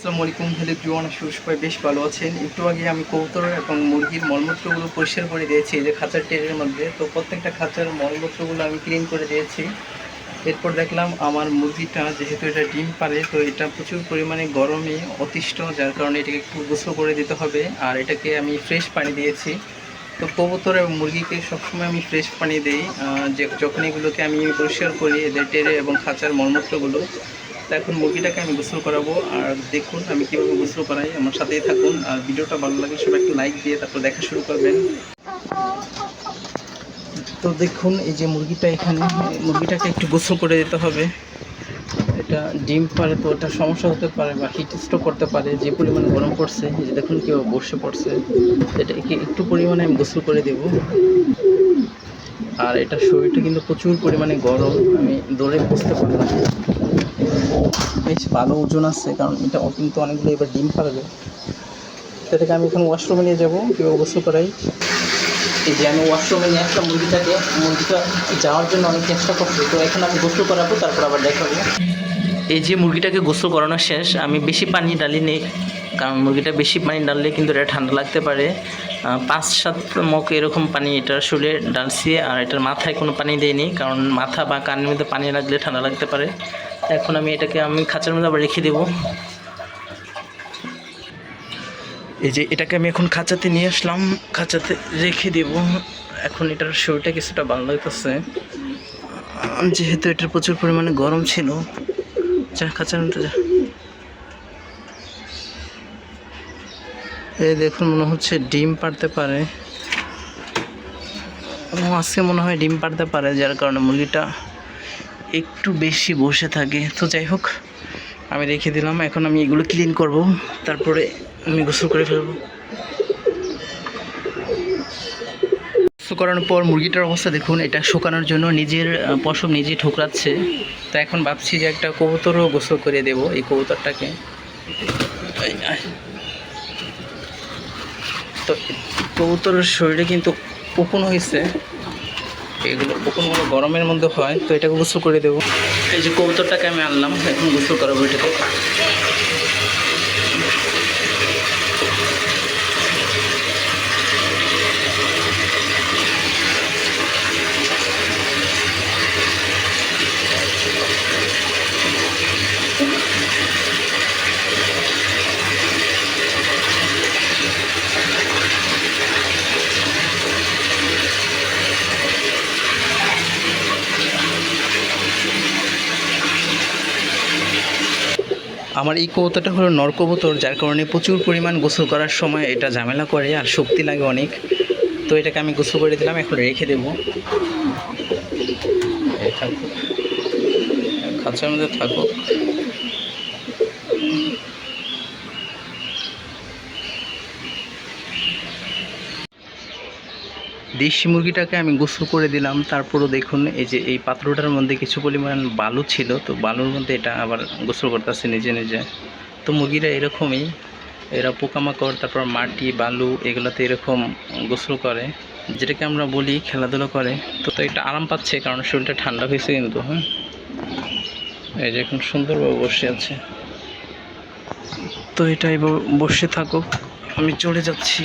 আসসালামু আলাইকুম। Hello everyone, সবাই বেশ ভালো আছেন। একটু আগে আমি কবুতর এবং মুরগির মলমূত্রগুলো পরিষ্কার করে দিয়েছি এই যে খাঁচার টেরের মধ্যে। তো প্রত্যেকটা খাঁচার মলমূত্রগুলো আমি ক্লিন করে দিয়েছি। এরপর দেখলাম আমার মুরগিটা যেহেতু এটা ডিম পারে, তো এটা প্রচুর পরিমাণে গরমে অতিষ্ঠ, যার কারণে এটাকে একটু গোসল করে দিতে হবে। আর এটাকে আমি ফ্রেশ পানি দিয়েছি। তো কবুতর এবং মুরগিকে সবসময় আমি ফ্রেশ পানি দিই, যখন এগুলোকে আমি পরিষ্কার করি এদের টেরে এবং খাঁচার মলমূত্রগুলো। তো এখন মুরগিটাকে আমি গোসল করাবো, আর দেখুন আমি কীভাবে গোসল করাই। আমার সাথেই থাকুন, আর ভিডিওটা ভালো লাগলে সবাই একটু লাইক দিয়ে তারপর দেখা শুরু করবেন। তো দেখুন এই যে মুরগিটা, এখানে মুরগিটাকে একটু গোসল করে দিতে হবে। এটা ডিম পারে তো এটা সমস্যা হতে পারে বা হিট স্ট্রোক করতে পারে, যে পরিমাণে গরম পড়ছে। এই যে দেখুন কেউ বসে পড়ছে। এটাকে একটু পরিমাণে আমি গোসল করে দেব। আর এটা শরীরটা কিন্তু প্রচুর পরিমাণে গরম, আমি দৌড়ে বুঝতে পারলাম। বেশ ভালো ওজন আছে, কারণ এটা কিন্তু অনেকগুলো এবার ডিম পারবে। সেটাকে আমি এখন ওয়াশরুমে নিয়ে যাবো, কীভাবে গোসল করাই। এই যে আমি ওয়াশরুমে নিয়ে আসলাম মুরগিটা যাওয়ার জন্য অনেক চেষ্টা করছি। তো এখন আমি গোসল করাবো, তারপর আবার দেখাবো। এই যে মুরগিটাকে গোসল করানো শেষ, আমি বেশি পানি ডালিনি, কারণ মুরগিটা বেশি পানি ডাললে কিন্তু এটা ঠান্ডা লাগতে পারে। 5-7 মগ এরকম পানি এটার শরীরে ডালছি, আর এটার মাথায় কোনো পানি দেয়নি, কারণ মাথা বা কানের মধ্যে পানি লাগলে ঠান্ডা লাগতে পারে। এখন এটাকে খাঁচার মধ্যে আবার রেখে দেবো। এই যে এটাকে আমি এখন খাঁচাতে নিয়ে আসলাম, খাঁচাতে রেখে দেব। এখন এটার শরীরটা কিছুটা ভালো লাগতেছে, যেহেতু এটার প্রচুর পরিমাণে গরম ছিল। যা খাঁচার মধ্যে যা। এই দেখুন মনে হচ্ছে ডিম পারতে পারে, আজকে মনে হয় ডিম পারতে পারে, যার কারণে মুরগিটা একটু বেশি বসে থাকে। তো যাই হোক, আমি রেখে দিলাম। এখন আমি এগুলো ক্লিন করব, তারপরে আমি গোসল করে ফেলবো। গোসল করানোর পর মুরগিটার অবস্থা দেখুন, এটা শুকানোর জন্য নিজের পশম নিজে ঠোকরাচ্ছে। তো এখন ভাবছি যে একটা কবুতরও গোসল করে দেব এই কবুতরটাকে। তো কবুতরের শরীরে কিন্তু পোকন হয়েছে, এগুলো পোকনগুলো গরমের মধ্যে হয়, তো এটাকে গোসল করে দেবো। এই যে কবুতরটাকে আমি আনলাম, এখন গোসল করাবো এটাকে। আমার এই কবুতরটা হলো নর কবুতর, যার কারণে প্রচুর পরিমাণ গোসল করার সময় এটা ঝামেলা করে আর শক্তি লাগে অনেক। তো এটাকে আমি গোসল করে দিলাম, এখন রেখে দেবো। থাকুক, খাঁচার মধ্যে থাকুক। দেশি মুরগিটাকে আমি গোসল করে দিলাম, তারপরও দেখুন এই যে এই পাত্রটার মধ্যে কিছু পরিমাণ বালু ছিল, তো বালুর মধ্যে এটা আবার গোসল করতেছে নিজে নিজে। তো মুরগিরা এরকমই, এরা পোকামাকড়, তারপর মাটি বালু এগুলোতে এরকম গোসল করে, যেটাকে আমরা বলি খেলাধুলা করে। তো এটা আরাম পাচ্ছে, কারণ শরীরটা ঠান্ডা হয়েছে কিন্তু। হ্যাঁ, এই যে এখন সুন্দরভাবে বসে আছে। তো এটাই বসে থাকুক, আমি চলে যাচ্ছি।